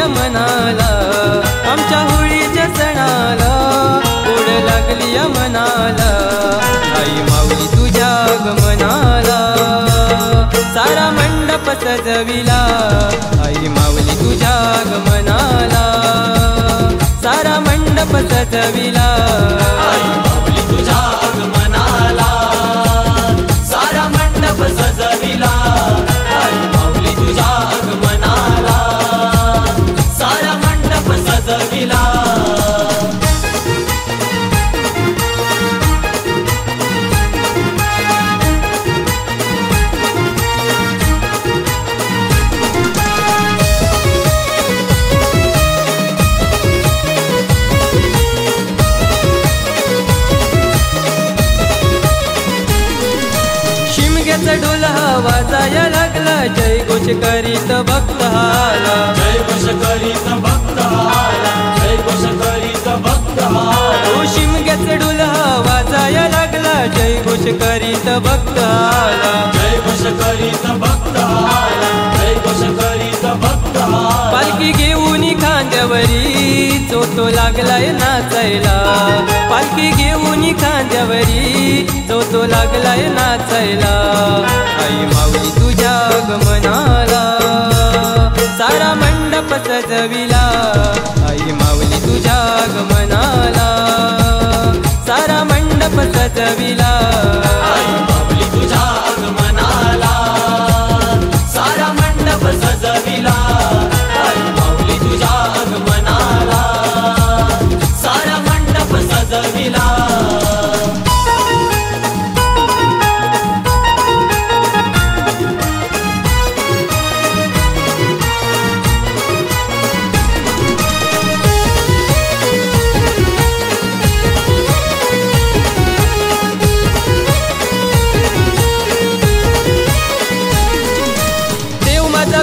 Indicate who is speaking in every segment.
Speaker 1: मनाला, आमच्या होळीच्या सणाला ओढ लागली मनाला, आई माऊली तुझ्या आगमनाला सारा मंडप सजविला, आई माऊली तुझ्या आगमनाला सारा मंडप सजविला,
Speaker 2: आई माऊली तुझ्या आगमनाला सारा मंडप सजविला, आई माऊली तुझ्या आगमनाला सारा मंडप सजविला।
Speaker 1: ढोल वाजाया लागला, जय घोष करीत भक्त आला,
Speaker 2: जय घोष करीत भक्त आला, जय घोष करीत भक्त आला।
Speaker 1: शिमग्याचा ढोल वाजाया लागला, जय घोष करीत भक्त आला,
Speaker 2: जय घोष करीत भक्त आला, जय घोष करीत भक्त आला।
Speaker 1: पालखी घेऊन खांद्यावरी चोतो लागलाय नाचायला, पालखी घेऊन खांद्यावरी चोतो लागलाय नाचायला, आई माऊली तुझ्या आगमनाला सारा मंडप सजविला, आई माऊली तुझ्या आगमनाला सारा मंडप सजविला,
Speaker 2: आई माऊली तुझ्या आगमनाला सारा मंडप सजविला, आई माऊली तुझ्या आगमनाला सारा मंडप सजविला।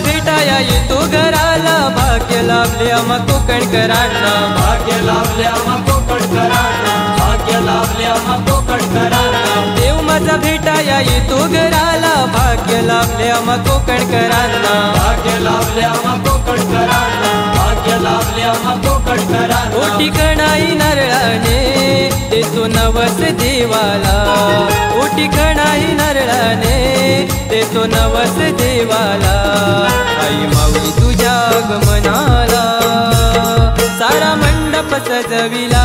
Speaker 1: भेटाया येतो घराला, भाग्य लाभले आम्हा कोकणकरांना,
Speaker 2: भाग्य लाभले आम्हा कोकणकरांना, भाग्य लाभले आम्हा कोकणकरांना।
Speaker 1: देव माझा भेटाया येतो घराला, भाग्य लाभले आम्हा कोकणकरांना,
Speaker 2: भाग्य लाभले आम्हा कोकणकरांना, भाग्य लाभले आम्हा कोकणकरांना।
Speaker 1: ओटी कणाई नारळाने देतो नवस देवाला, ओटी कणाई नारळाने देतो नवस देवाला, आई माऊली तुझ्या आगमनाला सारा मंडप सजविला,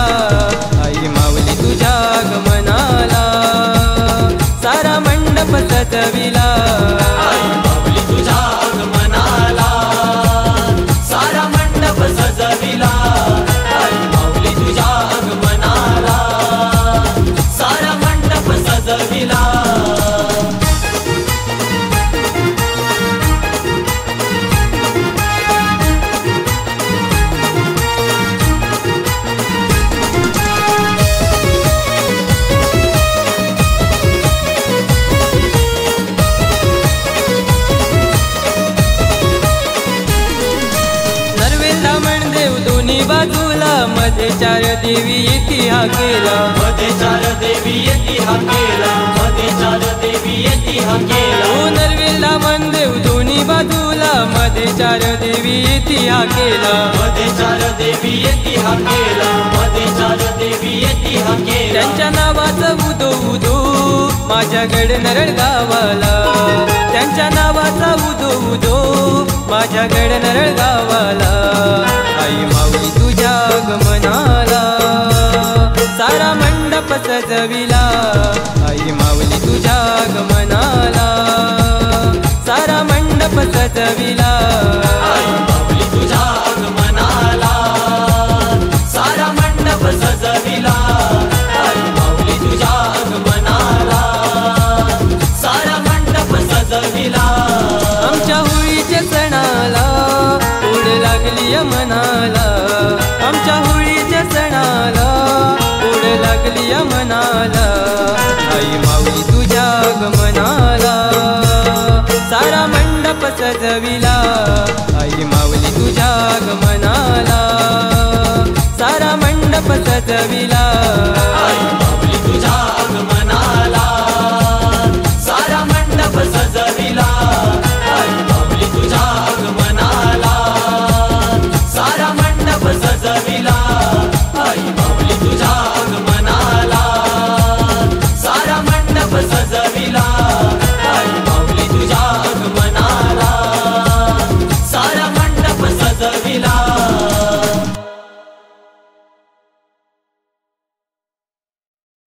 Speaker 1: आई माऊली तुझ्या आगमनाला सारा मंडप सजविला,
Speaker 2: आई माऊली तुझ्या आगमनाला सारा मंडप सजविला, आई माऊली तुझ्या आगमनाला सारा मंडप सजविला।
Speaker 1: बाजूला मध्ये चार देवी येती हा केला,
Speaker 2: मध्ये चार देवी येती हा केला, मध्ये चार देवी येती हा केला।
Speaker 1: नरवेला मनदेव दोन्ही बाजूला मध्ये चार देवी येती हा केला,
Speaker 2: मध्ये चार देवी येती हा केला, मध्ये चार देवी येती हा केला।
Speaker 1: त्यांच्या नावाचा उदो उदो माझ्या गड नरळ गावाला, त्यांच्या नावाचा उदो उदो माझ्या गड नरळ गावाला, आई माऊली तुझ्या आगमनाला सारा मंडप सजविला, आई माऊली तुझ्या आगमनाला सारा मंडप सजविला,
Speaker 2: आई माऊली तुझ्या आगमनाला सारा मंडप सजविला, आई माऊली तुझ्या आगमनाला सारा मंडप सजविला।
Speaker 1: आमच्या होळीच्या सणाला ओढ लागली मनाला, आमच्या होळीच्या सणाला ओढ लागली मनाला, आई माऊली तुझ्या आगमनाला सारा मंडप सजविला, आई माऊली तुझ्या आगमनाला सारा मंडप सजविला।